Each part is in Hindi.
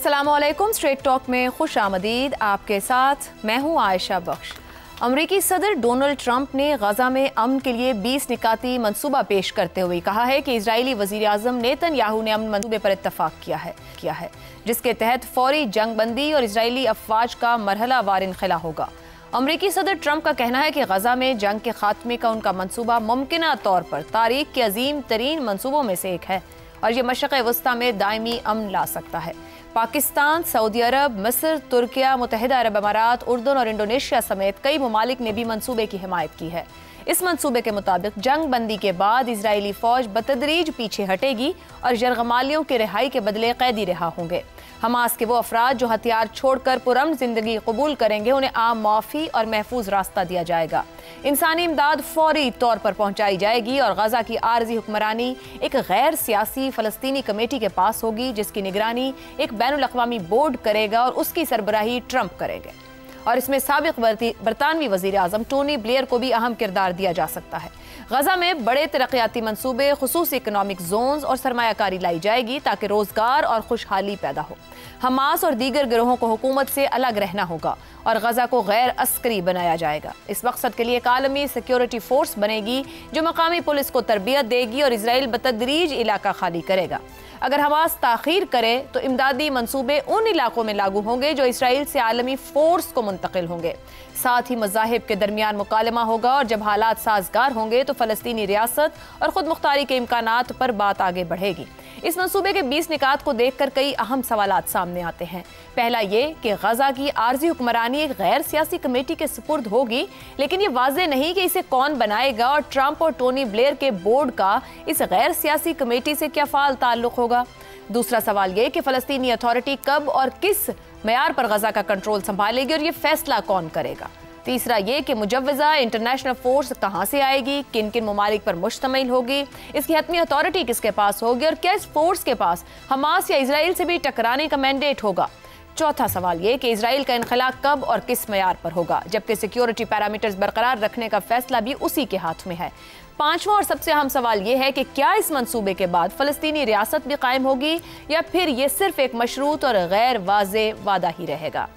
अस्सलामुअलैकुम। स्ट्रेट टॉक में खुश आमदीद। आपके साथ मैं हूँ आयशा बख्श। अमरीकी सदर डोनाल्ड ट्रंप ने गजा में अमन के लिए 20 निकाती मंसूबा पेश करते हुए कहा है कि इजरायली वजीर आजम नेतन्याहू ने अमन मंसूबे पर इत्तफाक किया है जिसके तहत फौरी जंग बंदी और इजरायली अफवाज का मरहलावार इनखला होगा। अमरीकी सदर ट्रंप का कहना है कि गजा में जंग के खात्मे का उनका मंसूबा मुमकिना तौर पर तारीख के अजीम तरीन मंसूबों में से एक है और ये मशरक़ वस्ता में दायमी अमन ला सकता है। पाकिस्तान, सऊदी अरब, मिस्र, तुर्किया, मुत्तहिदा अरब अमारात, उर्दन और इंडोनेशिया समेत कई ममालिक ने भी मंसूबे की हिमायत की है। इस मंसूबे के मुताबिक जंग बंदी के बाद इजरायली फौज बतदरीज पीछे हटेगी और जरगमालियों के रिहाई के बदले कैदी रिहा होंगे। हमास के वो अफराद जो हथियार छोड़कर पुरअमन जिंदगी कबूल करेंगे उन्हें आम माफ़ी और महफूज रास्ता दिया जाएगा। इंसानी इमदाद फौरी तौर पर पहुंचाई जाएगी और गजा की आर्जी हुक्मरानी एक गैर सियासी फ़लस्तीनी कमेटी के पास होगी जिसकी निगरानी एक बैनुल अक़वामी बोर्ड करेगा और उसकी सरबराही ट्रंप करेंगे और इसमें साबिक बरतानवी वज़ीर आज़म टोनी ब्लेयर को भी अहम किरदार दिया जा सकता है। गजा में बड़े तरक्याती मंसूबे, खुसूसी इकनॉमिक जोन्स और सरमायाकारी लाई जाएगी ताकि रोजगार और खुशहाली पैदा हो। हमास और दीगर गिरोहों को हुकूमत से अलग रहना होगा और गजा को गैर अस्करी बनाया जाएगा। इस मकसद के लिए एक आलमी सिक्योरिटी फोर्स बनेगी जो मकामी पुलिस को तरबियत देगी और इजराइल बतदरीज इलाका खाली करेगा। अगर हमास ताखीर करे तो इमदादी मंसूबे उन इलाकों में लागू होंगे जो इसराइल से आलमी फोर्स को मुंतकिल होंगे। साथ ही मज़ाहिब के दरमियान मुकालमा होगा और जब हालात साजगार होंगे तो फ़लस्तीनी रियासत और ख़ुद मुख्तारी के इम्कानात पर बात आगे बढ़ेगी। इस मंसूबे के 20 निकात को देखकर कई अहम सवालात सामने आते हैं। पहला ये कि गजा की आर्जी हुक्मरानी एक गैर सियासी कमेटी के सुपुर्द होगी, लेकिन ये वाज़ेह नहीं कि इसे कौन बनाएगा और ट्रंप और टोनी ब्लेयर के बोर्ड का इस गैर सियासी कमेटी से क्या फ़ाल ताल्लुक़ होगा। दूसरा सवाल ये कि फ़लस्तीनी अथॉरिटी कब और किस मेयार पर गजा का कंट्रोल संभालेगी और ये फैसला कौन करेगा। तीसरा ये कि मुजव्वज़ा इंटरनेशनल फोर्स कहाँ से आएगी, किन किन ममालिक पर मुश्तमिल होगी, इसकी हतमी अथॉरिटी किसके पास होगी और क्या इस फोर्स के पास हमास या इजराइल से भी टकराने का मैंडेट होगा। चौथा सवाल ये कि इजराइल का इनखला कब और किस मेयार पर होगा, जबकि सिक्योरिटी पैरामीटर्स बरकरार रखने का फैसला भी उसी के हाथ में है। पांचवा और सबसे अहम सवाल यह है कि क्या इस मंसूबे के बाद फ़लस्तीनी रियासत भी कायम होगी या फिर यह सिर्फ एक मशरूत और गैर वाज़े वादा ही रहेगा।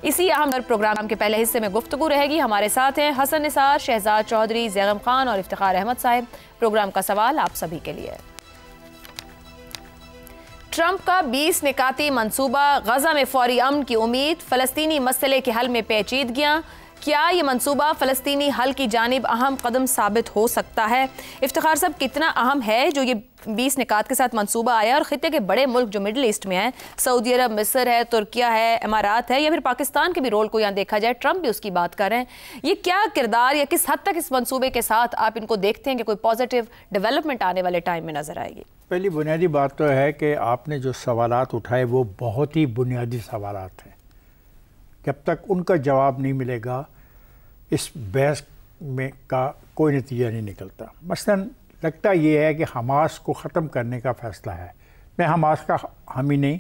इसी अहम प्रोग्राम के पहले हिस्से में गुफ्तगू रहेगी। हमारे साथ हैं हसन निसार, शहजाद चौधरी, ज़ैगम खान और इफ्तिखार अहमद साहब। प्रोग्राम का सवाल आप सभी के लिए। ट्रंप का 20 निकाती मंसूबा, गजा में फौरी अमन की उम्मीद, फ़लस्तीनी मसले के हल में पेचीदगियाँ, क्या ये मंसूबा फ़लस्तीनी हल की जानिब अहम कदम साबित हो सकता है। इफ्तिखार साहब, कितना अहम है जो ये 20 निकात के साथ मंसूबा आया और ख़ित्ते के बड़े मुल्क जो मिडल ईस्ट में हैं, सऊदी अरब, मिस्र है, तुर्किया है, अमारात है या फिर पाकिस्तान के भी रोल को यहाँ देखा जाए, ट्रंप भी उसकी बात कर रहे हैं, ये क्या किरदार या किस हद तक इस मंसूबे के साथ आप इनको देखते हैं कि कोई पॉजिटिव डेवलपमेंट आने वाले टाइम में नज़र आएगी। पहली बुनियादी बात तो है कि आपने जो सवालात उठाए वो बहुत ही बुनियादी सवालात हैं। जब तक उनका जवाब नहीं मिलेगा इस बहस में का कोई नतीजा नहीं निकलता। मसलन लगता ये है कि हमास को ख़त्म करने का फ़ैसला है। मैं हमास का हामी नहीं,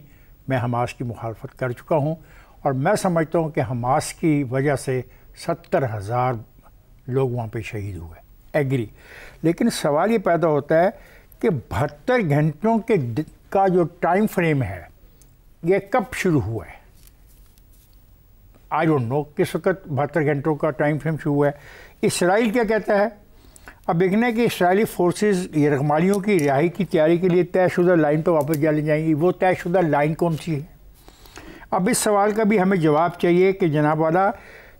मैं हमास की मुखालफत कर चुका हूँ और मैं समझता हूँ कि हमास की वजह से 70,000 लोग वहाँ पे शहीद हुए, एग्री। लेकिन सवाल ये पैदा होता है कि 72 घंटों का जो टाइम फ्रेम है ये कब शुरू हुआ है। आई डोंट नो किस वक्त 72 घंटों का टाइम फ्रेम शुरू हुआ है। इसराइल क्या कहता है, अब देखना है कि इसराइली फोर्सेस यरगमालियों की रिहाई की तैयारी के लिए तयशुदा लाइन पर वापस चली जाएंगी। वो तयशुदा लाइन कौन सी है। अब इस सवाल का भी हमें जवाब चाहिए कि जनाब वाला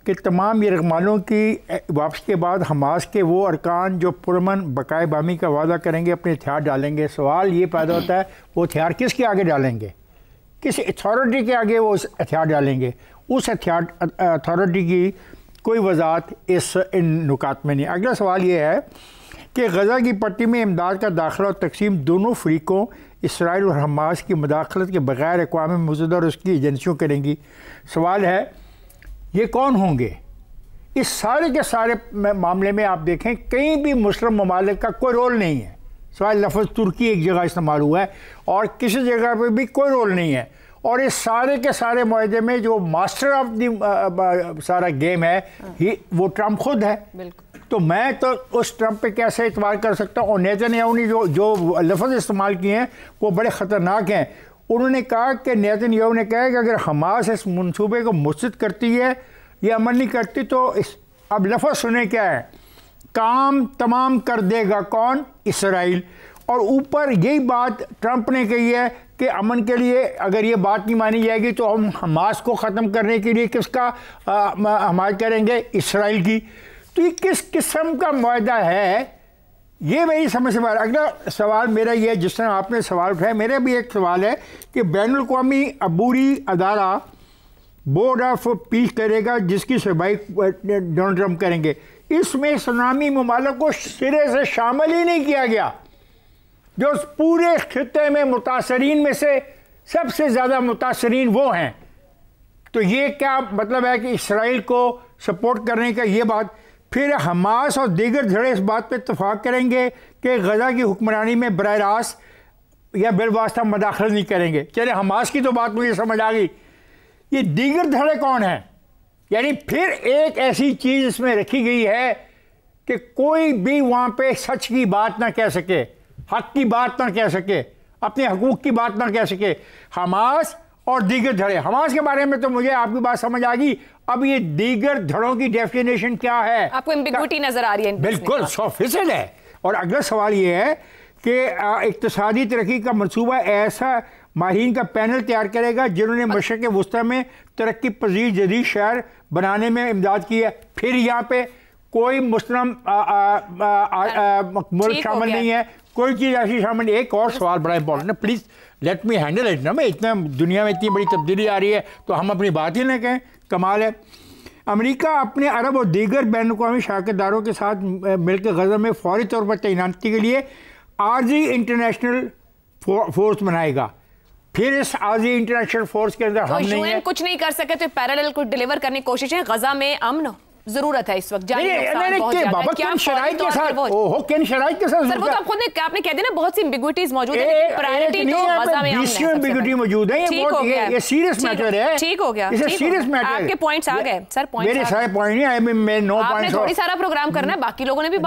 कि तमाम यरगमालियों की वापसी के बाद हमास के वो अरकान जो पुरमन बकाए बामी का वादा करेंगे अपने हथियार डालेंगे। सवाल ये पैदा होता है वो हथियार किसके आगे डालेंगे, किस अथॉरिटी के आगे वो हथियार डालेंगे। उस हथियार अथॉरिटी की कोई वजाहत इन नुकात में नहीं। अगला सवाल ये है कि गजा की पट्टी में इमदाद का दाखिला और तकसीम दोनों फ्रीकों इसराइल और हमास की मुदाखलत के बगैर अक़वाम मुत्तहिदा और उसकी एजेंसियों करेंगी। सवाल है ये कौन होंगे। इस सारे के सारे मामले में आप देखें कहीं भी मुस्लिम ममालिक का कोई रोल नहीं है। सवाल लफ्ज़ तुर्की एक जगह इस्तेमाल हुआ है और किसी जगह पर भी कोई रोल नहीं है। और इस सारे के सारे मुआहदे में जो मास्टर ऑफ द सारा गेम है ही वो ट्रंप खुद है। तो मैं तो उस ट्रंप पे कैसे इतबार कर सकता हूँ। और नेतन्याहू ने जो लफ्ज़ इस्तेमाल किए हैं वो बड़े ख़तरनाक हैं। उन्होंने कहा कि नेतन्याहू ने कहा कि अगर हमास इस मंसूबे को मुस्तरद करती है या अमल नहीं करती तो इस अब लफ्ज़ सुने क्या है, काम तमाम कर देगा कौन, इसराइल। और ऊपर यही बात ट्रंप ने कही है कि अमन के लिए अगर ये बात नहीं मानी जाएगी तो हम हमास को ख़त्म करने के लिए किसका हमायत करेंगे, इसराइल की। तो ये किस किस्म का मुआहदा है, ये मेरी समझ से बाहर। अगला सवाल मेरा ये है, जिस तरह आपने सवाल उठाया, मेरा भी एक सवाल है कि बैनुल-अक़वामी अबूरी अदारा बोर्ड ऑफ पीस करेगा जिसकी सरबराही डोनाल्ड ट्रंप करेंगे। इसमें इस्लामी ममालिक को सिरे से शामिल ही नहीं किया गया, जो पूरे खित्ते में मुतासरीन में से सबसे ज़्यादा मुतासरीन वो हैं। तो ये क्या मतलब है कि इसराइल को सपोर्ट करने का ये बात। फिर हमास और दीगर धड़े इस बात पर इत्तफाक करेंगे कि गज़ा की हुक्मरानी में बराह रास्त या बिलवास्ता मदाखलत नहीं करेंगे। चले हमास की तो बात मुझे समझ आ गई, ये दीगर धड़े कौन हैं? यानी फिर एक ऐसी चीज़ इसमें रखी गई है कि कोई भी वहाँ पे सच की बात ना कह सके, हक की बात ना कह सके, अपने हकूक़ की बात ना कह सके। हमास और दीगर धड़े, हमास के बारे में तो मुझे आपकी बात समझ आ गई। अब ये दीगर धड़ों की डेफिनेशन क्या है? आपको एम्बिग्विटी नजर आ रही है? बिल्कुल 100% है। और अगला सवाल ये है कि इक्तिसादी तरक्की का मंसूबा ऐसा माहिरीन का पैनल तैयार करेगा जिन्होंने मशरक़ वुस्ता में तरक्की पजीर जदीद शहर बनाने में इमदाद की है। फिर यहाँ पे कोई मुस्लिम मुल्क शामिल नहीं है, कोई चीज़ ऐसी शामिल नहीं। एक और सवाल बड़ा इंपॉर्टेंट है, please let me handle it ना। मैं इतना दुनिया में इतनी बड़ी तब्दीली आ रही है तो हम अपनी बात ही ना कहें, कमाल है। अमेरिका अपने अरब और दीगर बैनुल-अक़वामी शराकतदारों के साथ मिलकर गज़ा में फौरी तौर पर तैनाती के लिए आर्जी इंटरनेशनल फोर्स बनाएगा। फिर इस आर्जी इंटरनेशनल फोर्स के अंदर हम नहीं है, कुछ नहीं कर सके तो पैरेलल को डिलीवर करने की कोशिश है। गज़ा में अमन जरूरत है इस वक्त। किन शराइत के साथ? ओहो, किन शराइत के साथ? सर वो तो आपको आपने कह दिया ना, बहुत सी एम्बिग्विटीज मौजूद है, प्रायोरिटी तो गज़ा में एम्बिग्विटी मौजूद है। ये सीरियस मैटर है। ठीक हो गया, सीरियस मैटर। आपके पॉइंट्स आ गए सर। मेरे सारे पॉइंट नहीं आए, मैं नो पॉइंट्स। आपने थोड़ी सारा प्रोग्राम करना है, बाकी लोगों ने भी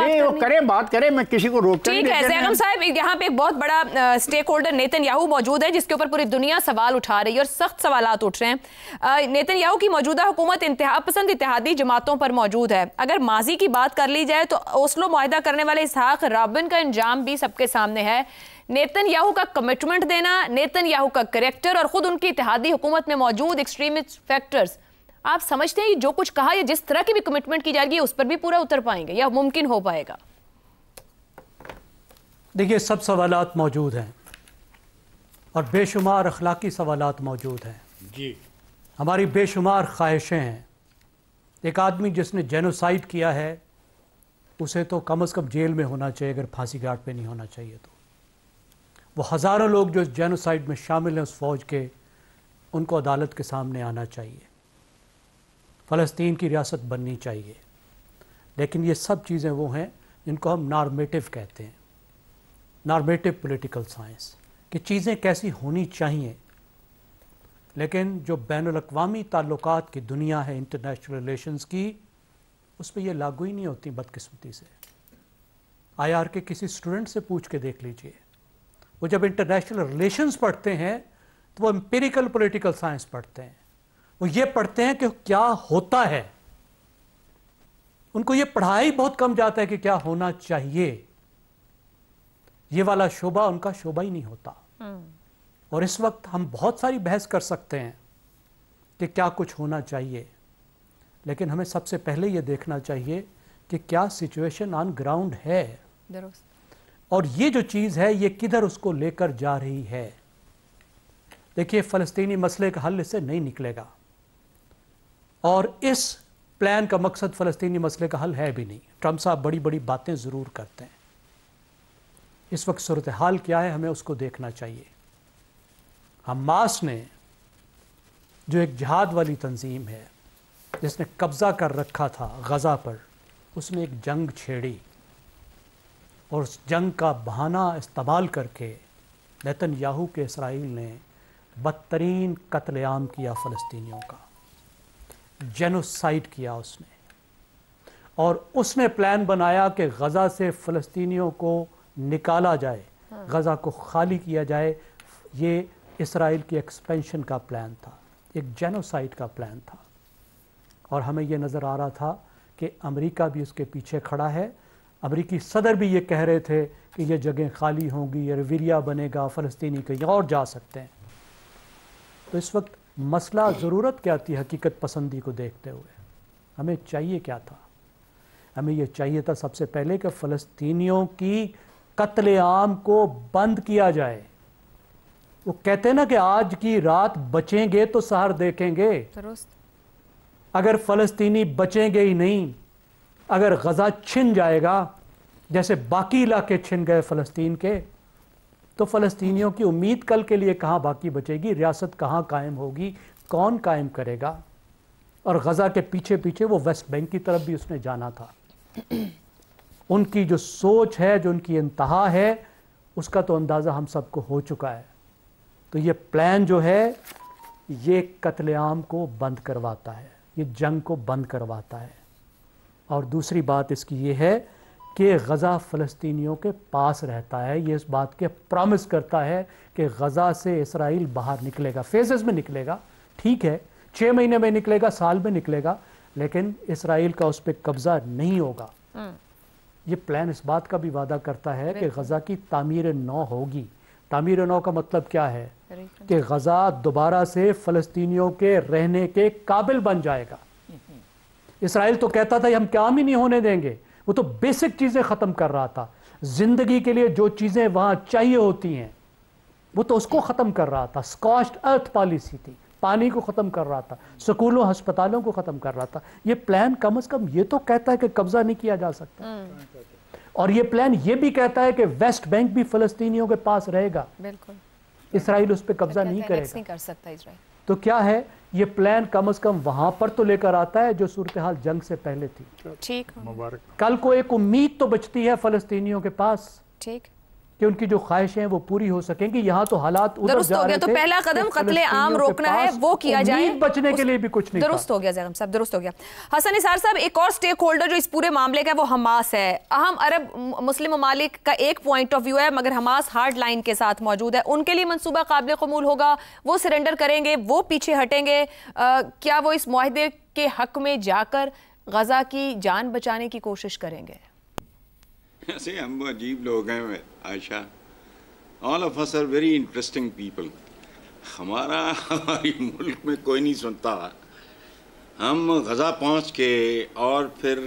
बात करें, मैं किसी को रोकता नहीं। ठीक है ज़ैगम साहब, यहाँ पे एक बहुत बड़ा स्टेक होल्डर नेतन्याहू मौजूद है जिसके ऊपर पूरी दुनिया सवाल उठा रही है और सख्त सवालात उठ रहे हैं। नेतन्याहू की मौजूदा हुकूमत इंतहा पसंद इत्तेहादी जमातों पर मौजूद है। अगर माजी की बात कर ली जाए तो ओस्लो मुआहदा करने वाले इसहाक राबिन का अंजाम भी सबके सामने है। नेतन्याहू का कमिटमेंट देना, नेतन्याहू का करैक्टर और खुद उनकी इत्तेहादी हुकूमत में मौजूद एक्सट्रीमिस्ट फैक्टर्स, आप समझते हैं जो कुछ कहा या जिस तरह की भी कमिटमेंट की जाएगी उस पर भी पूरा उतर पाएंगे या मुमकिन हो पाएगा? देखिए, सब सवालात मौजूद हैं और बेशुमार अखलाकी सवालात मौजूद हैं जी। हमारी बेशुमार ख्वाहिशें हैं। एक आदमी जिसने जेनोसाइड किया है उसे तो कम से कम जेल में होना चाहिए, अगर फांसी घाट पे नहीं होना चाहिए तो। वो हज़ारों लोग जो जेनोसाइड में शामिल हैं उस फौज के, उनको अदालत के सामने आना चाहिए। फ़लस्तीन की रियासत बननी चाहिए। लेकिन ये सब चीज़ें वो हैं जिनको हम नॉर्मेटिव कहते हैं, नॉर्मेटिव पॉलिटिकल साइंस, कि चीज़ें कैसी होनी चाहिए। लेकिन जो बैनुल-अक़वामी ताल्लुकात की दुनिया है, इंटरनेशनल रिलेशंस की, उस पर यह लागू ही नहीं होती बदकिस्मती से। IR के किसी स्टूडेंट से पूछ के देख लीजिए, वो जब इंटरनेशनल रिलेशंस पढ़ते हैं तो वो एम्पिरिकल पॉलिटिकल साइंस पढ़ते हैं। वो ये पढ़ते हैं कि क्या होता है, उनको ये पढ़ाया ही बहुत कम जाता है कि क्या होना चाहिए। ये वाला शोबा उनका शोबा ही नहीं होता। और इस वक्त हम बहुत सारी बहस कर सकते हैं कि क्या कुछ होना चाहिए, लेकिन हमें सबसे पहले ये देखना चाहिए कि क्या सिचुएशन ऑन ग्राउंड है और ये जो चीज़ है ये किधर उसको लेकर जा रही है। देखिए, फ़लस्तीनी मसले का हल इससे नहीं निकलेगा और इस प्लान का मकसद फ़लस्तीनी मसले का हल है भी नहीं। ट्रंप साहब बड़ी बड़ी बातें ज़रूर करते हैं। इस वक्त सूरत हाल क्या है हमें उसको देखना चाहिए। हमास ने, जो एक जिहाद वाली तंजीम है जिसने कब्ज़ा कर रखा था गज़ा पर, उसने एक जंग छेड़ी और उस जंग का बहाना इस्तेमाल करके नेतन्याहू के इसराइल ने बदतरीन कत्लेआम किया, फ़लस्तीनियों का जेनोसाइड किया उसने। और उसने प्लान बनाया कि गज़ा से फ़लस्तीनियों को निकाला जाए, गज़ा को खाली किया जाए। ये इसराइल की एक्सपेंशन का प्लान था, एक जेनोसाइड का प्लान था। और हमें ये नज़र आ रहा था कि अमेरिका भी उसके पीछे खड़ा है। अमेरिकी सदर भी ये कह रहे थे कि ये जगह खाली होंगी, ये रिविरिया बनेगा, फ़लस्तीनी कहीं और जा सकते हैं। तो इस वक्त मसला ज़रूरत क्या थी हकीकत पसंदी को देखते हुए? हमें चाहिए क्या था? हमें ये चाहिए था सबसे पहले कि फ़लस्तीनियों की कत्लेआम को बंद किया जाए। वो कहते हैं ना कि आज की रात बचेंगे तो सहर देखेंगे। अगर फ़लस्तीनी बचेंगे ही नहीं, अगर गज़ा छिन जाएगा जैसे बाकी इलाके छिन गए फ़लस्तीन के, तो फ़लस्तीनियों की उम्मीद कल के लिए कहाँ बाकी बचेगी? रियासत कहाँ कायम होगी? कौन कायम करेगा? और गज़ा के पीछे पीछे वो वेस्ट बैंक की तरफ भी उसने जाना था। उनकी जो सोच है, जो उनकी इंतहा है, उसका तो अंदाज़ा हम सबको हो चुका है। तो ये प्लान जो है ये कत्लेआम को बंद करवाता है, ये जंग को बंद करवाता है। और दूसरी बात इसकी ये है कि गज़ा फ़लस्तीनियों के पास रहता है। ये इस बात के प्रॉमिस करता है कि गज़ा से इसराइल बाहर निकलेगा, फेजेस में निकलेगा, ठीक है, 6 महीने में निकलेगा, साल में निकलेगा, लेकिन इसराइल का उस पर कब्ज़ा नहीं होगा। ये प्लान इस बात का भी वादा करता है कि गज़ा की तामीर नौ होगी। तामीर नौ का मतलब क्या है? कि गज़ा दोबारा से फ़लस्तीनियों के रहने के काबिल बन जाएगा। इसराइल तो कहता था हम काम ही नहीं होने देंगे, वो तो बेसिक चीज़ें ख़त्म कर रहा था। ज़िंदगी के लिए जो चीज़ें वहाँ चाहिए होती हैं वो तो उसको ख़त्म कर रहा था। स्कॉच्ड अर्थ पॉलिसी थी, पानी को ख़त्म कर रहा था, स्कूलों अस्पतालों को ख़त्म कर रहा था। ये प्लान कम से कम ये तो कहता है कि कब्ज़ा नहीं किया जा सकता। और ये प्लान ये भी कहता है कि वेस्ट बैंक भी फ़लस्तीनियों के पास रहेगा। बिल्कुल, इसराइल उस पर कब्ज़ा नहीं करेगा, नहीं कर सकता इसराइल। तो क्या है, ये प्लान कम से कम वहां पर तो लेकर आता है जो सूरत हाल जंग से पहले थी। ठीक, मुबारक। कल को एक उम्मीद तो बचती है फ़लस्तीनियों के पास, ठीक, कि उनकी जो ख्वाहिशें हैं वो पूरी हो सकेंगी। यहाँ तो हालात उधर दुरुस्त हो गया। तो पहला कदम कत्ले आम रोकना है, वो किया जाए। बचने के लिए भी कुछ नहीं। दुरुस्त हो गया जैगम साहब, दुरुस्त हो गया। हसन निसार साहब, एक और स्टेक होल्डर जो इस पूरे मामले का है वो हमास है। अहम अरब मुस्लिम ममालिक का एक पॉइंट ऑफ व्यू है, मगर हमास हार्ड लाइन के साथ मौजूद है। उनके लिए मंसूबा काबिल कबूल होगा? वो सरेंडर करेंगे? वो पीछे हटेंगे? क्या वो इस मुआहदे के हक में जाकर गजा की जान बचाने की कोशिश करेंगे? ऐसे हम अजीब लोग हैं Ayesha, all of us are very interesting people. हमारी मुल्क में कोई नहीं सुनता। हम गज़ा पहुंच के और फिर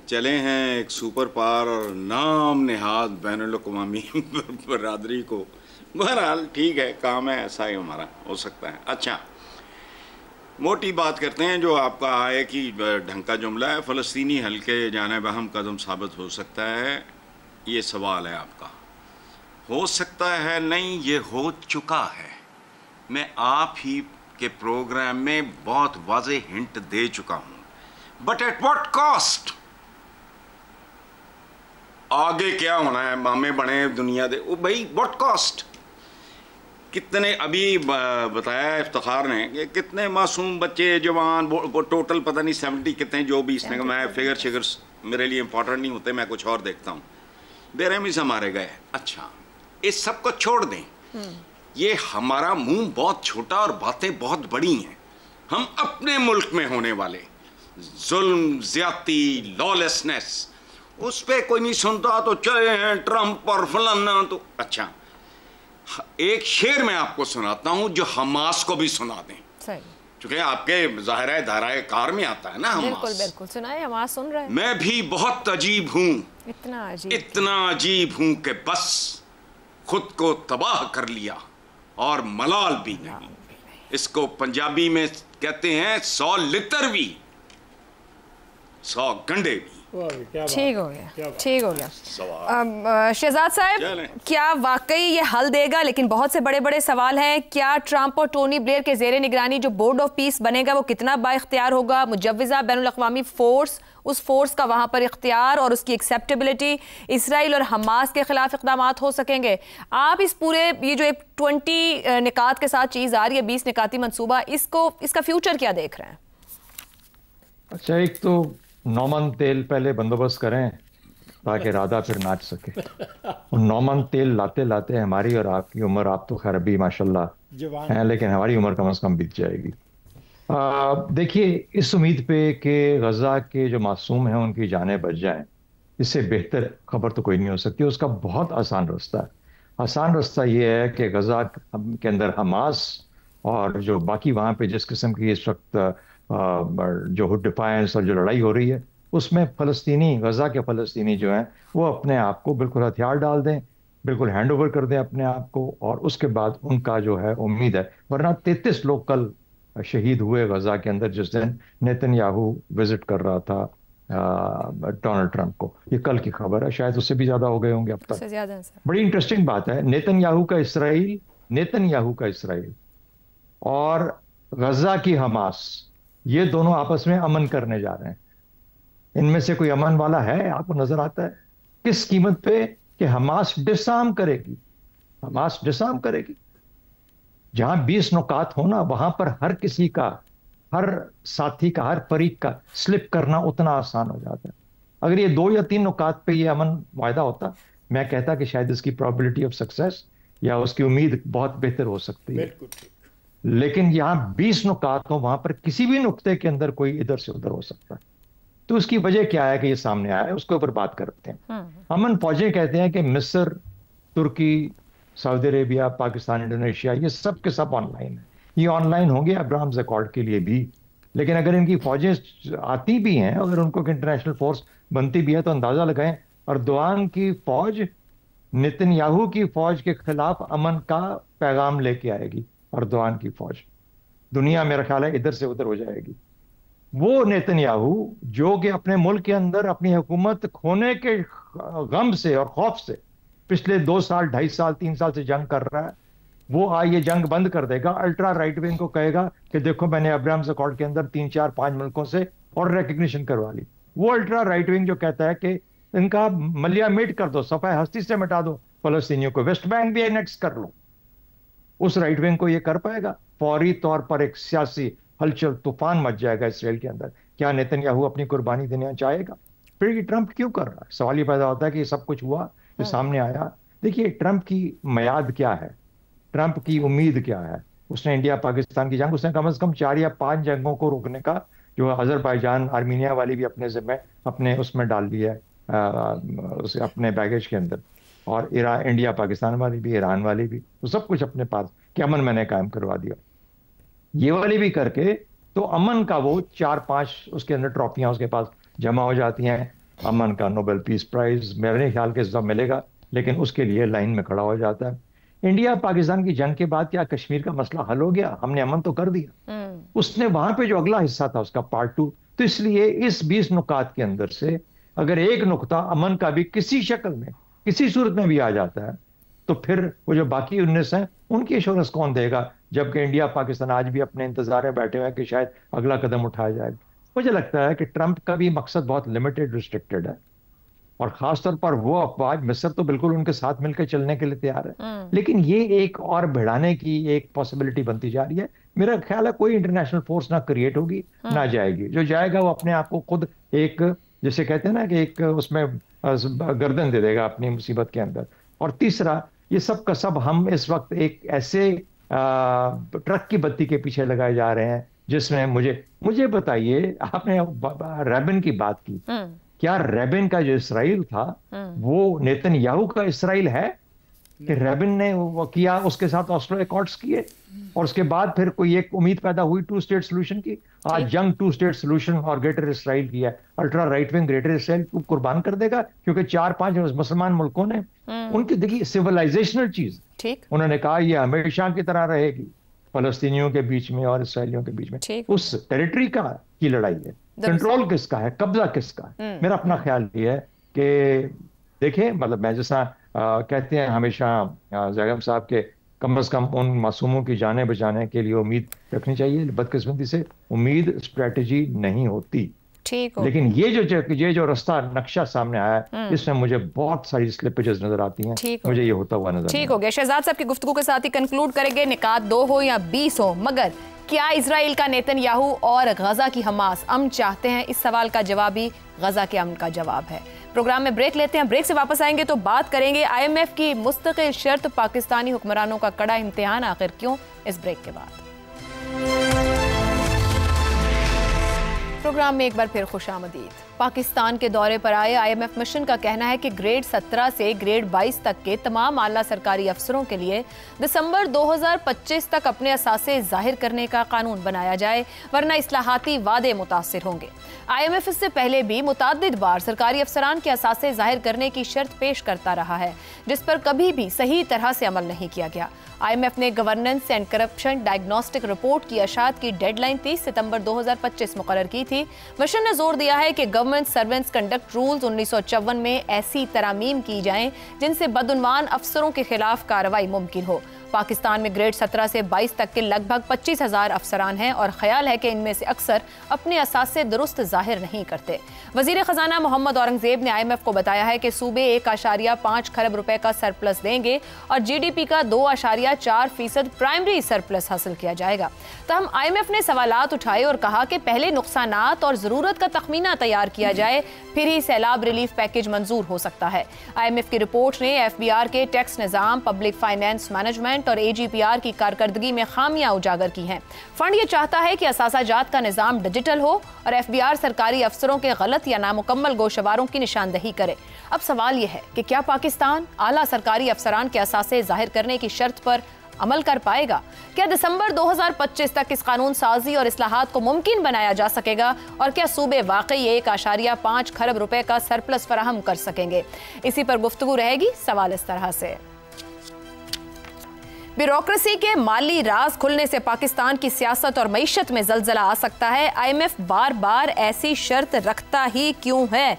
चले हैं एक सुपर पावर और नाम नहाद बैनुल-अक़वामी बरादरी को। बहरहाल ठीक है, काम है, ऐसा ही हमारा हो सकता है। अच्छा, मोटी बात करते हैं। जो आपका है कि ढंग का जुमला है, फ़लस्तीनी हल के जानिब अहम कदम साबित हो सकता है, ये सवाल है आपका। हो सकता है नहीं, ये हो चुका है। मैं आप ही के प्रोग्राम में बहुत वाज़ेह हिंट दे चुका हूं। But at what cost? आगे क्या होना है, मामे बने दुनिया दे, वो भाई व्हाट कॉस्ट? कितने अभी बताया इफ्तिखार ने कि कितने मासूम बच्चे, जवान, वो टोटल पता नहीं 70 कितने, जो भी इसने, मैं फिगर्स मेरे लिए इंपॉर्टेंट नहीं होते, मैं कुछ और देखता हूँ, बेरहमी से मारे गए। अच्छा, इस सब को छोड़ दें, ये हमारा मुंह बहुत छोटा और बातें बहुत बड़ी हैं। हम अपने मुल्क में होने वाले जुल्म, ज्यादती, लॉलेसनेस, उस पर कोई नहीं सुनता, तो चले हैं ट्रंप और फलाना। तो अच्छा, एक शेर मैं आपको सुनाता हूं जो हमास को भी सुना दें, क्योंकि आपके ज़ाहिर है धाराए कार में आता है ना हमास। बिल्कुल बिल्कुल, सुनाए, हमास सुन रहे हैं। मैं भी बहुत अजीब हूं, इतना अजीब हूं कि बस खुद को तबाह कर लिया और मलाल भी नहीं। इसको पंजाबी में कहते हैं 100 लितर भी, 100 गंडे भी। ठीक हो गया, ठीक हो गया। शहजाद साहब, क्या वाकई ये हल देगा? लेकिन बहुत से बड़े बड़े सवाल हैं। क्या ट्रंप और टोनी ब्लेयर के जेर निगरानी जो बोर्ड ऑफ पीस बनेगा वो कितना बाइख्तियार होगा? मुजव्विज़ा बैनुल-अक़वामी फोर्स, उस फोर्स का वहाँ पर इख्तियार और उसकी एक्सेप्टेबिलिटी, इसराइल और हमास के खिलाफ इक़दामात हो सकेंगे? आप इस पूरे ये जो 20 निकात के साथ चीज़ आ रही है, 20 निकाती मनसूबा, इसका फ्यूचर क्या देख रहे हैं? अच्छा, एक तो नौमन तेल पहले बंदोबस्त करें ताकि राधा फिर नाच सके। और 9 मन तेल लाते लाते हमारी और आपकी उम्र, आप तो खैर अभी माशाल्लाह हैं, लेकिन हमारी उम्र कम से कम बीत जाएगी। देखिए, इस उम्मीद पे कि गजा के जो मासूम हैं उनकी जानें बच जाएं, इससे बेहतर खबर तो कोई नहीं हो सकती। उसका बहुत आसान रास्ता है। आसान रास्ता ये है कि गजा के अंदर हमास और जो बाकी वहाँ पे जिस किस्म की इस वक्त जो डिफायंस और जो लड़ाई हो रही है, उसमें फ़लस्तीनी, गजा के फ़लस्तीनी जो हैं वो अपने आप को बिल्कुल हथियार डाल दें, बिल्कुल हैंड ओवर कर दें अपने आप को, और उसके बाद उनका जो है उम्मीद है। वरना 33 लोग कल शहीद हुए गजा के अंदर जिस दिन नेतन्याहू विजिट कर रहा था डोनाल्ड ट्रंप को। ये कल की खबर है, शायद उससे भी ज्यादा हो गए होंगे अब तक। बड़ी इंटरेस्टिंग बात है, नेतन्याहू का इसराइल और गजा की हमास, ये दोनों आपस में अमन करने जा रहे हैं। इनमें से कोई अमन वाला है आपको नजर आता है? किस कीमत पे? कि हमास डिसआर्म करेगी, हमास डिसआर्म करेगी। जहां 20 नुकात हो ना, वहां पर हर किसी का, हर साथी का, हर फरीक का स्लिप करना उतना आसान हो जाता है। अगर ये 2 या 3 नुकात पे ये अमन वायदा होता, मैं कहता कि शायद इसकी प्रोबेबिलिटी ऑफ सक्सेस या उसकी उम्मीद बहुत बेहतर हो सकती है। लेकिन यहां 20 नुकात हो, वहां पर किसी भी नुक्ते के अंदर कोई इधर से उधर हो सकता है। तो उसकी वजह क्या है कि ये सामने आया है, उसके ऊपर बात करते हैं। अमन फौजें कहते हैं कि मिस्र, तुर्की, सऊदी अरेबिया, पाकिस्तान, इंडोनेशिया, ये सब के सब ऑनलाइन है। ये ऑनलाइन होंगे अब्राहम्स अकॉर्ड के लिए भी। लेकिन अगर इनकी फौजें आती भी हैं, अगर उनको इंटरनेशनल फोर्स बनती भी है, तो अंदाजा लगाएं अर्दोआन की फौज नेतन्याहू की फौज के खिलाफ अमन का पैगाम लेके आएगी। अर्दोआन की फौज दुनिया मेरा ख्याल है इधर से उधर हो जाएगी। वो नेतन्याहू जो कि अपने मुल्क के अंदर अपनी हुकूमत खोने के गम से और खौफ से पिछले 2 साल, 2.5 साल, 3 साल से जंग कर रहा है, वो ये जंग बंद कर देगा। अल्ट्रा राइट विंग को कहेगा कि देखो मैंने अब्राहम्स अकॉर्ड के अंदर 3, 4, 5 मुल्कों से और रिकग्निशन करवा ली। वो अल्ट्रा राइट विंग जो कहता है कि इनका मलिया मिट कर दो, सफाई हस्ती से मिटा दो फलस्तीनियों को, वेस्ट बैंक भी एनेक्स कर लो, उस राइट विंग को ये कर पाएगा? फौरी तौर पर एक सियासी हलचल, तूफान मच जाएगा इसराइल के अंदर। क्या नेतन्याहू अपनी कुर्बानी देना चाहेगा? फिर ये ट्रंप क्यों कर रहा है? सवाल ये पैदा होता है कि ये सब कुछ हुआ, ये सामने आया। देखिए, ट्रंप की मयाद क्या है, ट्रंप की उम्मीद क्या है? उसने इंडिया पाकिस्तान की जंग, उसने कम से कम 4 या 5 जंगों को रोकने का, जो अजरबैजान, आर्मीनिया वाली भी अपने जिम्मे, अपने उसमें डाल दी है, उसे अपने बैगेज के अंदर, और इंडिया पाकिस्तान वाली भी, ईरान वाली भी, तो सब कुछ अपने पास कि अमन मैंने कायम करवा दिया। ये वाली भी करके तो अमन का वो 4-5 उसके अंदर ट्रॉफियां उसके पास जमा हो जाती हैं। अमन का नोबेल पीस प्राइज मेरे ख्याल के सब मिलेगा, लेकिन उसके लिए लाइन में खड़ा हो जाता है। इंडिया पाकिस्तान की जंग के बाद क्या कश्मीर का मसला हल हो गया? हमने अमन तो कर दिया। उसने वहां पे जो अगला हिस्सा था उसका पार्ट 2, तो इसलिए इस 20 नुकात के अंदर से अगर एक नुकता अमन का भी किसी शक्ल में, किसी सूरत में भी आ जाता है, तो फिर वो जो बाकी 19 हैं उनकी एश्योरेंस कौन देगा? जबकि इंडिया पाकिस्तान आज भी अपने इंतजार में बैठे हुए हैं कि शायद अगला कदम उठाया जाए। मुझे लगता है कि ट्रंप का भी मकसद बहुत लिमिटेड, रिस्ट्रिक्टेड है, और खासतौर पर वो अफवाज, मिस्र तो बिल्कुल उनके साथ मिलकर चलने के लिए तैयार है, लेकिन ये एक और बढ़ाने की एक पॉसिबिलिटी बनती जा रही है। मेरा ख्याल है कोई इंटरनेशनल फोर्स ना क्रिएट होगी ना जाएगी। जो जाएगा वो अपने आप को खुद एक, जैसे कहते हैं ना कि एक उसमें गर्दन दे देगा अपनी मुसीबत के अंदर। और तीसरा, ये सब का सब हम इस वक्त एक ऐसे ट्रक की बत्ती के पीछे लगाए जा रहे हैं जिसमें मुझे बताइए, आपने रेबिन की बात की, क्या रेबिन का जो इसराइल था वो नेतन्याहू का इसराइल है? कि रेबिन ने वो किया, उसके साथ ऑस्लो अकॉर्ड्स किए, और उसके बाद फिर कोई एक उम्मीद पैदा हुई 2 स्टेट सोल्यूशन की। आज यंग 2 स्टेट सोल्यूशन और ग्रेटर इसराइल की है। Ultra right wing greater Israel को कुर्बान कर देगा, क्योंकि 4-5 मुसलमान मुल्कों ने उनकी, देखिए, सिविलाइजेशनल चीज, उन्होंने कहा ये हमेशा की तरह रहेगी फलस्तीनियों के बीच में और इसराइलियों के बीच में। उस टेरिटरी की लड़ाई है, कंट्रोल किसका है, कब्जा किसका है? मेरा अपना ख्याल ये है कि देखिए, मतलब मैं जैसा कहते हैं हमेशा जैगम साहब के, कम से कम उन मासूमों की जानें बचाने के लिए उम्मीद रखनी चाहिए। बदकिस्मती से उम्मीद स्ट्रेटजी नहीं होती। लेकिन ये जो रास्ता नक्शा सामने आया है, इसमें मुझे बहुत सारी स्लिपेजेस नजर आती हैं। मुझे ये होता हुआ नजर ठीक हो गया। शहजाद साहब की गुफ्तगू के साथ ही कंक्लूड करेंगे। निकात 2 हो या 20 हो, मगर क्या इजराइल का नेतन्याहू और गजा की हमास अमन चाहते हैं? इस सवाल का जवाब ही गजा के अमन का जवाब है। प्रोग्राम में ब्रेक लेते हैं, ब्रेक से वापस आएंगे तो बात करेंगे IMF की मुस्तकिल शर्त पाकिस्तानी हुक्मरानों का कड़ा इम्तिहान आखिर क्यों, इस ब्रेक के बाद। प्रोग्राम में एक बार फिर खुशामदीद। पाकिस्तान के दौरे पर आए IMF मिशन का कहना है कि ग्रेड 17 से ग्रेड 22 तक के तमाम आला सरकारी अफसरों के लिए दिसंबर 2025 तक अपने असासे जाहिर करने का कानून बनाया जाए, वरना इस्लाहाती वादे मुतासिर होंगे। IMF इससे पहले भी मुताद्दिद बार सरकारी अफसरान के असासे जाहिर करने की शर्त पेश करता रहा है, जिस पर कभी भी सही तरह से अमल नहीं किया गया। IMF ने governance and corruption diagnostic report की अशात की डेडलाइन 30 सितंबर 2025 मुकर्रर की थी। मिशन ने जोर दिया है कि गवर्नमेंट सर्वेंट्स कंडक्ट रूल्स 1954 में ऐसी तरामीम की जाएं जिनसे बदउनवान अफसरों के खिलाफ कार्रवाई मुमकिन हो। पाकिस्तान में ग्रेड 17 से 22 तक के लगभग 25,000 अफसरान हैं और ख्याल है कि इनमें से अक्सर अपने असासे दुरुस्त जाहिर नहीं करते। वजीर खजाना मोहम्मद औरंगजेब ने IMF को बताया है कि सूबे 1.5 खरब रुपए का सरप्लस देंगे और GDP का 2.4% प्राइमरी सरप्लस हासिल किया जाएगा। तब IMF ने सवालात उठाए और कहा कि पहले नुकसानात और जरूरत का तखमीना तैयार किया जाए, फिर ही सैलाब रिलीफ पैकेज मंजूर हो सकता है। IMF की रिपोर्ट ने FBR के टैक्स निज़ाम, पब्लिक फाइनेंस मैनेजमेंट और AGPR की कारकर्दगी में खामियां उजागर की हैं। फंड ये चाहता है कि असासाजात का निज़ाम डिजिटल हो और FBR सरकारी अफसरों के गलत या नामुकम्मल गोशवारों की निशानदही करे। अब सवाल यह है कि क्या पाकिस्तान आला सरकारी अफसरान के असासे जाहिर करने की शर्त पर अमल कर पाएगा? क्या दिसंबर 2025 तक इस कानून साजी और इस्लाहात को मुमकिन बनाया जा सकेगा? और क्या सूबे वाकई 1.5 खरब रुपए का सरप्लस फराहम कर सकेंगे? इसी पर गुफ्तगू रहेगी। सवाल इस तरह से, ब्यूरोक्रेसी के माली राज खुलने से पाकिस्तान की सियासत और मईशत में जलजला आ सकता है। IMF बार बार ऐसी शर्त रखता ही क्यों है?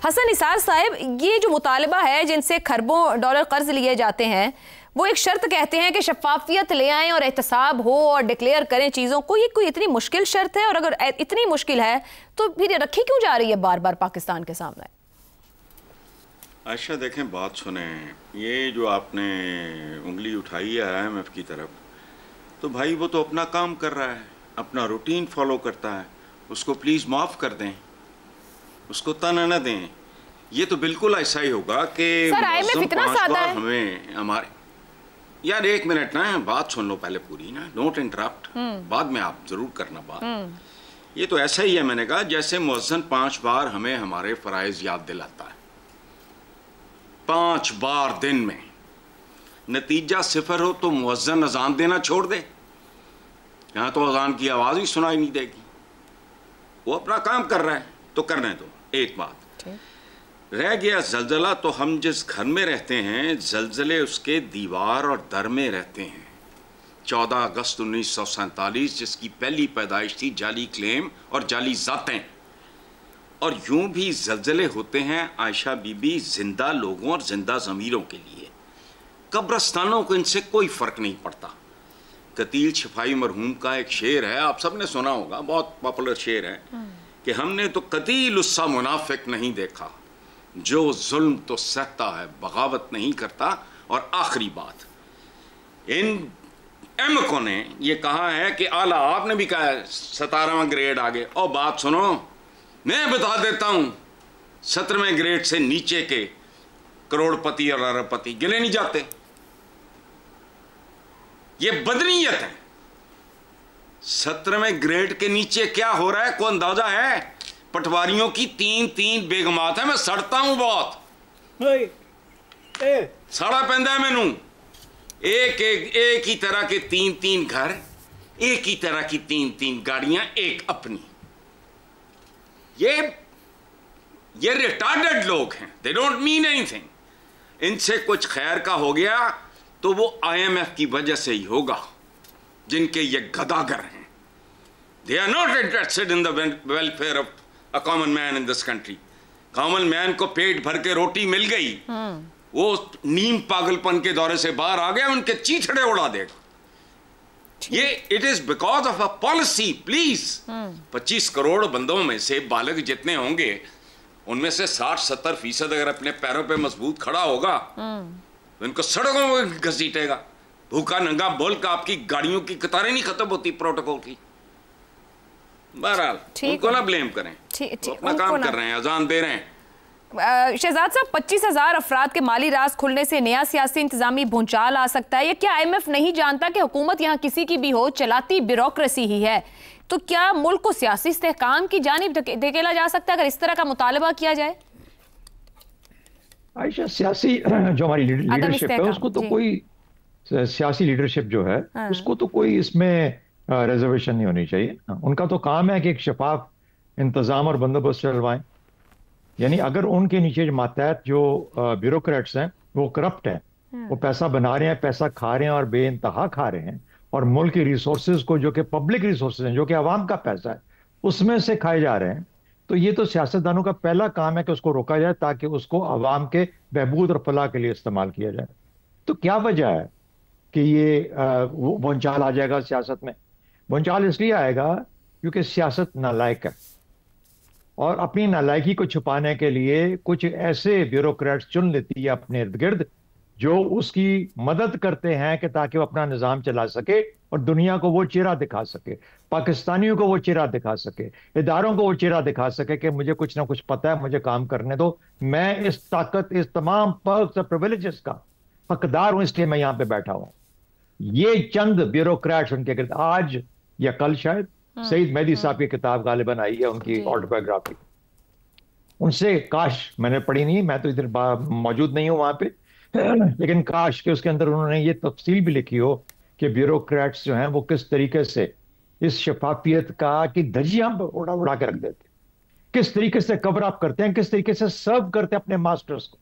हसन निसार साहब, ये जो मुतालबा है जिनसे खरबों डॉलर कर्ज लिए जाते हैं, वो एक शर्त कहते हैं कि शफाफियत ले आएं और एहतसाब हो और डिक्लेयर करें चीज़ों को। ये कोई इतनी मुश्किल शर्त है? और अगर इतनी मुश्किल है तो फिर ये रखी क्यों जा रही है बार बार पाकिस्तान के सामने? आयशा देखें, बात सुने, ये जो आपने उंगली उठाई है IMF की तरफ, तो भाई वो तो अपना काम कर रहा है, अपना रूटीन फॉलो करता है, उसको प्लीज़ माफ़ कर दें, उसको ताना न दें। ये तो बिल्कुल ऐसा ही होगा कि सर IMF इतना सादा है। हमें हमारे यार एक मिनट ना, बात सुन लो पहले पूरी ना, डोंट इंटरप्ट, बाद में आप जरूर करना बात। ये तो ऐसा ही है, मैंने कहा जैसे मुअज्जिन 5 बार हमें हमारे फराइज याद दिलाता है, 5 बार दिन में, नतीजा 0 हो तो मुअज्जिन अजान देना छोड़ दे। यहां तो अजान की आवाज ही सुनाई नहीं देगी। वो अपना काम कर रहा है तो करने दो। एक बात रह गया जलजला, तो हम जिस घर में रहते हैं जलजले उसके दीवार और दर में रहते हैं। 14 अगस्त 1947 जिसकी पहली पैदाइश थी जाली क्लेम और जाली जातें, और यूं भी जलजले होते हैं आयशा बीबी जिंदा लोगों और जिंदा ज़मीरों के लिए। कब्रस्तानों को इनसे कोई फ़र्क नहीं पड़ता। कतील शिफाई मरहूम का एक शेर है, आप सब ने सुना होगा, बहुत पॉपुलर शेर है कि हमने तो कतील उससा मुनाफिक नहीं देखा जो जुल्म तो सहता है बगावत नहीं करता। और आखिरी बात, इन एमको ने ये कहा है कि आला, आपने भी कहा है 17वां ग्रेड आगे। और बात सुनो, मैं बता देता हूं 17वें ग्रेड से नीचे के करोड़पति और अरबपति गिने नहीं जाते। ये बदनीयत है। 17वें ग्रेड के नीचे क्या हो रहा है कोई अंदाजा है? पटवारियों की 3 बेगमात है। मैं सड़ता हूं बहुत, सड़ा पैंदा है मैनू। एक ही तरह के 3 घर, एक ही तरह की 3 गाड़ियां, एक अपनी। ये रिटार्डेड लोग हैं, दे डोंट मीन एनीथिंग। इनसे कुछ खैर का हो गया तो वो IMF की वजह से ही होगा, जिनके ये गदागर हैं। They are not interested in the welfare of a common man in this country. Common man को पेट भर के रोटी मिल गई, वो नीम पागलपन के दौरे से बाहर आ गया, उनके चीथड़े उड़ा देगा। ये it is because of a policy. Please 25 crore बंदों में से बालग जितने होंगे उनमें से 60-70% अगर अपने पैरों पे मजबूत खड़ा होगा तो इनको सड़कों में घसीटेगा। भूखा नंगा बोल का आपकी गाड़ियों की कतारें नहीं खत्म होती प्रोटोकॉल की। बहरहाल उनको ना ब्लेम करें, अपना काम कर रहे हैं, अजान दे रहे हैं। शहजाद साहब, 25,000 अफराद के माली राज खुलने से नया सियासी इंतजामी भूचाल आ सकता है। या क्या IMF नहीं जानता कि हुकूमत यहाँ किसी की भी हो, चलाती ब्यूरोक्रेसी ही है? तो क्या मुल्क को सियासी इस्तेहकाम की जानिब धकेला जा सकता है अगर इस तरह का मुतालबा किया जाए? आयशा, सियासी जो हमारी लीडरशिप है उसको तो कोई, सियासी लीडरशिप जो है उसको तो कोई इसमें रिजर्वेशन नहीं होनी चाहिए। उनका तो काम है कि एक शफाफ इंतजाम और बंदोबस्त चलवाएं। यानी अगर उनके नीचे जो मातहत जो ब्यूरोक्रेट्स हैं वो करप्ट हैं, वो पैसा बना रहे हैं, पैसा खा रहे हैं और बेइंतहा खा रहे हैं, और मुल्क की रिसोर्सेज को, जो कि पब्लिक रिसोर्सेज हैं, जो कि आवाम का पैसा है, उसमें से खाए जा रहे हैं, तो ये तो सियासतदानों का पहला काम है कि उसको रोका जाए ताकि उसको आवाम के बहबूद और फलाह के लिए इस्तेमाल किया जाए। तो क्या वजह है कि ये भूचाल आ जाएगा सियासत में? भूचाल इसलिए आएगा क्योंकि सियासत नालायक है, और अपनी नालायकी को छुपाने के लिए कुछ ऐसे ब्यूरोक्रेट्स चुन लेती है अपने इर्द गिर्द जो उसकी मदद करते हैं कि ताकि वो अपना निज़ाम चला सके और दुनिया को वो चेहरा दिखा सके, पाकिस्तानियों को वो चेहरा दिखा सके, इदारों को वो चेहरा दिखा सके कि मुझे कुछ ना कुछ पता है, मुझे काम करने दो, मैं इस ताकत, इस तमाम पर्क्स और प्रिविलेजेस का हकदार हूं, इसलिए मैं यहां पे बैठा हूं। ये चंद ब्यूरोक्रेट्स उनके गिर्द, आज या कल शायद सईद मेहदी साहब की किताब गालिबन आई है, उनकी ऑटोबायोग्राफी, उनसे काश, मैंने पढ़ी नहीं, मैं तो इधर मौजूद नहीं हूं वहां पे, लेकिन काश के उसके अंदर उन्होंने ये तफसील भी लिखी हो कि ब्यूरोक्रेट्स जो हैं वो किस तरीके से इस शफाफियत का की धज्जियां उड़ा उड़ा के रख देते, किस तरीके से कवर अप करते हैं, किस तरीके से सर्व करते हैं अपने मास्टर्स को,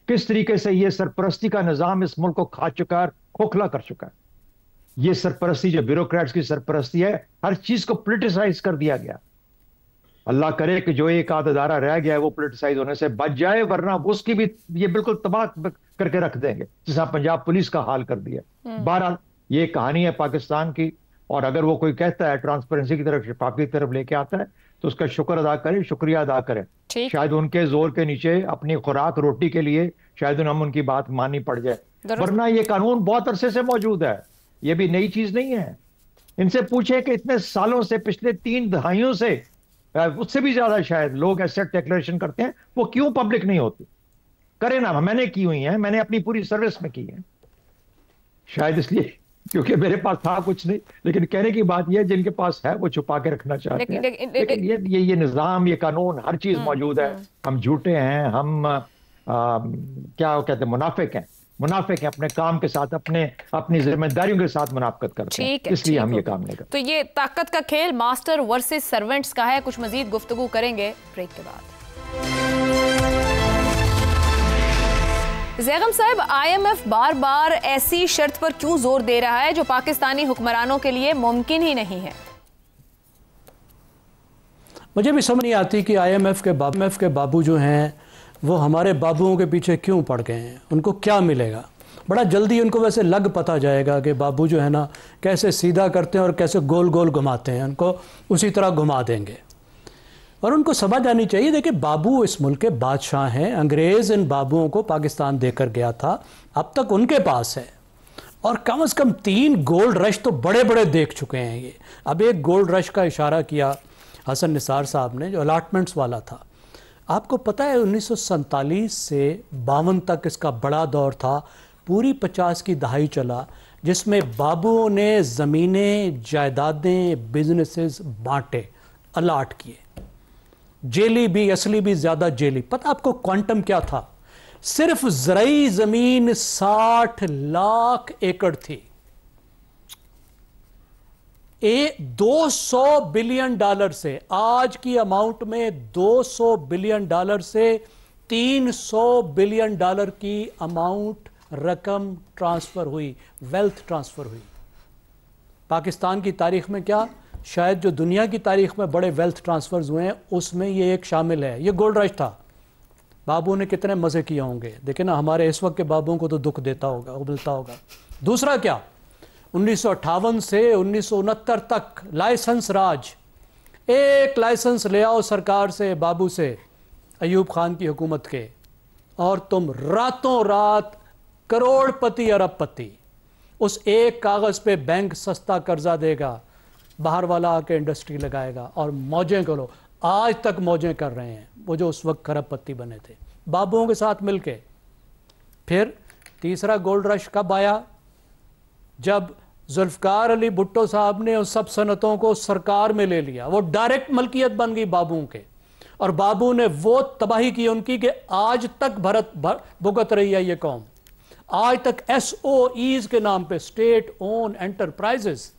किस तरीके से ये सरपरस्ती का निजाम इस मुल्क को खा चुका है, खोखला कर चुका है। ये सरपरस्ती जो ब्यूरोक्रेट्स की सरपरस्ती है, हर चीज को पोलिटिसाइज कर दिया गया। अल्लाह करे कि जो एक आध अदारा रह गया है वो पोलिटिसाइज होने से बच जाए, वरना उसकी भी ये बिल्कुल तबाह करके रख देंगे, जैसा पंजाब पुलिस का हाल कर दिया। बहरहाल ये कहानी है पाकिस्तान की, और अगर वो कोई कहता है ट्रांसपेरेंसी की तरफ, शफाफियत की तरफ लेके आता है, तो उसका शुक्र अदा करें, शुक्रिया अदा करें। शायद उनके जोर के नीचे अपनी खुराक रोटी के लिए शायद हम उनकी बात माननी पड़ जाए, वरना ये कानून बहुत अरसे से मौजूद है, ये भी नई चीज नहीं है। इनसे पूछे कि इतने सालों से, पिछले 3 दहाइयों से, उससे भी ज्यादा शायद, लोग एसेट डिक्लेरेशन करते हैं, वो क्यों पब्लिक नहीं होती? करें ना, मैंने की हुई है, मैंने अपनी पूरी सर्विस में की है, शायद इसलिए क्योंकि मेरे पास था कुछ नहीं, लेकिन कहने की बात यह है जिनके पास है वो छुपा के रखना चाहते हैं। लेकिन ये निजाम, ये कानून, हर चीज मौजूद है। हम झूठे हैं, हम क्या कहते हैं, मुनाफिक हैं अपने काम के साथ, अपनी जिम्मेदारियों के साथ मुनाफकत करते हैं, इसलिए हम ये काम नहीं करते। तो ये ताकत का खेल मास्टर वर्सेस सर्वेंट्स का है। कुछ मजीद गुफ्तगू करेंगे ब्रेक के बाद। ज़ैगम साहब, IMF बार बार ऐसी शर्त पर क्यों जोर दे रहा है जो पाकिस्तानी हुक्मरानों के लिए मुमकिन ही नहीं है? मुझे भी समझ नहीं आती कि IMF के बाबू जो हैं वो हमारे बाबुओं के पीछे क्यों पड़ गए हैं, उनको क्या मिलेगा? बड़ा जल्दी उनको वैसे लग पता जाएगा कि बाबू जो है ना कैसे सीधा करते हैं और कैसे गोल गोल घुमाते हैं, उनको उसी तरह घुमा देंगे। और उनको समझ आनी चाहिए, देखिए बाबू इस मुल्क के बादशाह हैं, अंग्रेज़ इन बाबुओं को पाकिस्तान देकर गया था, अब तक उनके पास है, और कम से कम 3 गोल्ड रश तो बड़े बड़े देख चुके हैं ये। अब एक गोल्ड रश का इशारा किया हसन निसार साहब ने, जो अलॉटमेंट्स वाला था। आपको पता है 1947 से 52 तक इसका बड़ा दौर था, पूरी 50 की दहाई चला, जिसमें बाबुओं ने ज़मीनें, जायदादें, बिजनेसेस बांटे, अलाट किए, जेली भी, असली भी ज्यादा जेली। पता आपको क्वांटम क्या था? सिर्फ ज़राई जमीन 60 लाख एकड़ थी। 200 बिलियन डॉलर से, आज की अमाउंट में 200 बिलियन डॉलर से 300 बिलियन डॉलर की अमाउंट, रकम ट्रांसफर हुई, वेल्थ ट्रांसफर हुई। पाकिस्तान की तारीख में क्या, शायद जो दुनिया की तारीख में बड़े वेल्थ ट्रांसफर्स हुए हैं उसमें ये एक शामिल है। ये गोल्ड रश था। बाबू ने कितने मजे किए होंगे, देखिए ना, हमारे इस वक्त के बाबुओं को तो दुख देता होगा, वो मिलता होगा। दूसरा क्या, 1958 से 1969 तक लाइसेंस राज, एक लाइसेंस ले आओ सरकार से, बाबू से, अयूब खान की हुकूमत के, और तुम रातों रात करोड़पति अरबपति। उस एक कागज पे बैंक सस्ता कर्जा देगा, बाहर वाला आके इंडस्ट्री लगाएगा और मौजें करो। आज तक मौजें कर रहे हैं वो जो उस वक्त खरबपति बने थे। बाबुओं के साथ मिलके। फिर तीसरा गोल्ड रश कब आया? जब जुल्फकार अली भुट्टो साहब ने उस सब सनतों को सरकार में ले लिया, वो डायरेक्ट मलकियत बन गई बाबुओं के, और बाबू ने वो तबाही की उनकी कि आज तक भुगत रही है ये कौम। आज तक SOEs के नाम पे, स्टेट ओन एंटरप्राइजेस,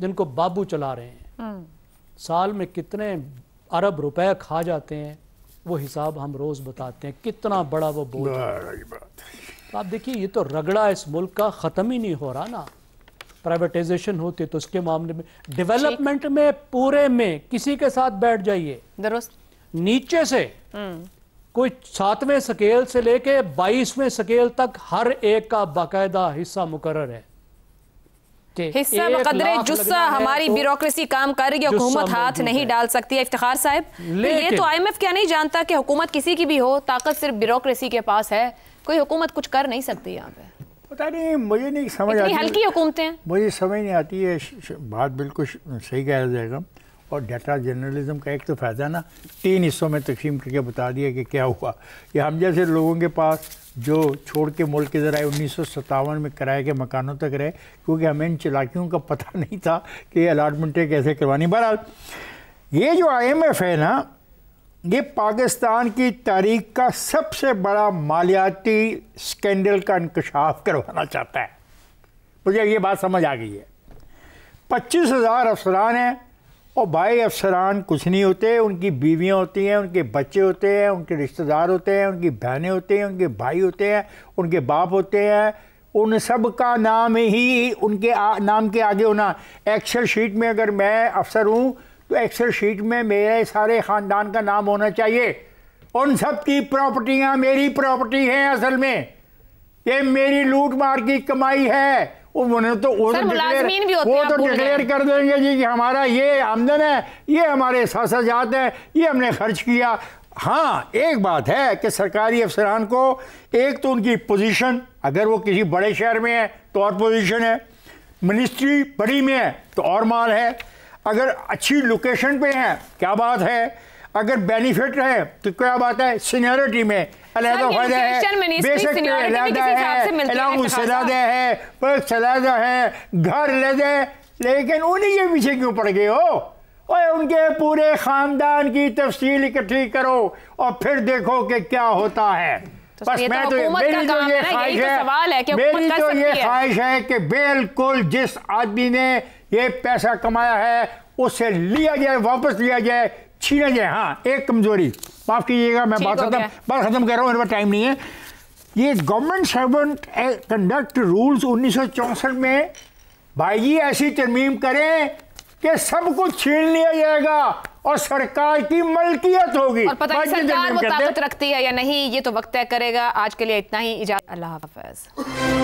जिनको बाबू चला रहे हैं, साल में कितने अरब रुपए खा जाते हैं, वो हिसाब हम रोज बताते हैं, कितना बड़ा वो बोझ है। तो आप देखिए, ये तो रगड़ा इस मुल्क का खत्म ही नहीं हो रहा ना। प्राइवेटाइजेशन होती है तो उसके मामले में, डेवलपमेंट में पूरे में किसी के साथ बैठ जाइए, नीचे से कोई 7वें स्केल से लेके 22वें स्केल तक हर एक का बाकायदा हिस्सा मुकर्रर है। हिस्सा बकदरे जुस्सा हमारी ब्यूरोक्रेसी काम कर रही है, हुकूमत हाथ नहीं डाल सकती है। इफ्तिखार साहब, ये तो IMF क्या नहीं जानता कि हुकूमत किसी की भी हो, ताकत सिर्फ ब्यूरोक्रेसी के पास है, कोई हुकूमत कुछ कर नहीं सकती यहाँ पे। पता नहीं, मुझे नहीं समझ आती, हल्की हुकूमतें हैं, मुझे समझ नहीं आती है। बात बिल्कुल सही कहा जाएगा। और डाटा जर्नलिज्म का एक तो फ़ायदा ना, 3 हिस्सों में तकसीम करके बता दिया कि क्या हुआ। ये हम जैसे लोगों के पास जो छोड़ के मुल्क के ज़रा 1957 में किराए के मकानों तक रहे, क्योंकि हमें इन चलाकियों का पता नहीं था कि अलाटमेंटें कैसे करवानी। बहरहाल ये जो IMF है ना, ये पाकिस्तान की तारीख का सबसे बड़ा मालियाती स्कैंडल का इंकशाफ करवाना चाहता है। मुझे ये बात समझ आ गई है। 25,000 अफसरान हैं, और भाई अफसरान कुछ नहीं होते, उनकी बीवियां होती हैं, उनके बच्चे होते हैं, उनके रिश्तेदार होते हैं, उनकी बहनें होते हैं, उनके भाई होते हैं, उनके बाप होते हैं। उन सब का नाम ही उनके नाम के आगे होना। एक्सेल शीट में अगर मैं अफसर हूँ तो एक्सेल शीट में मेरे सारे ख़ानदान का नाम होना चाहिए। उन सब की प्रॉपर्टियाँ मेरी प्रॉपर्टी हैं, असल में ये मेरी लूट मार की कमाई है। उन्होंने तो डिक्लेयर कर देंगे जी कि हमारा ये आमदन है, ये हमारे सासाजात हैं, ये हमने खर्च किया। हाँ, एक बात है कि सरकारी अफसरान को एक तो उनकी पोजीशन, अगर वो किसी बड़े शहर में है तो और पोजीशन है, मिनिस्ट्री बड़ी में है तो और माल है, अगर अच्छी लोकेशन पे है क्या बात है, अगर बेनिफिट है तो क्या बात है, सीनियरिटी में अलहदा फायदा है, बेसिक पे अलहदा है, अलाउंस अलहदा है, पर्क्स अलहदा है, घर अलहदा है। लेकिन उन्हीं के पीछे क्यों पड़ गए हो? और उनके पूरे खानदान की तफसील इकट्ठी करो और फिर देखो कि क्या होता है। बस मैं तो मेरी तो ये ख्वाहिश है कि बिल्कुल जिस आदमी ने ये पैसा कमाया है उसे लिया जाए, वापस लिया जाए, छीना जाए। हाँ, एक कमजोरी, माफ कीजिएगा, मैं बात खत्म कर रहा हूँ, मेरे पास टाइम नहीं है। ये गवर्नमेंट सर्वेंट कंडक्ट रूल्स 1964 में भाई जी ऐसी तरमीम करें कि सब कुछ छीन लिया जाएगा और सरकार की मलकियत होगी। और पता नहीं सरकार वो ताकत रखती है या नहीं, ये तो वक्त तय करेगा। आज के लिए इतना ही, इजाज़त, अल्लाह हाफ़िज़।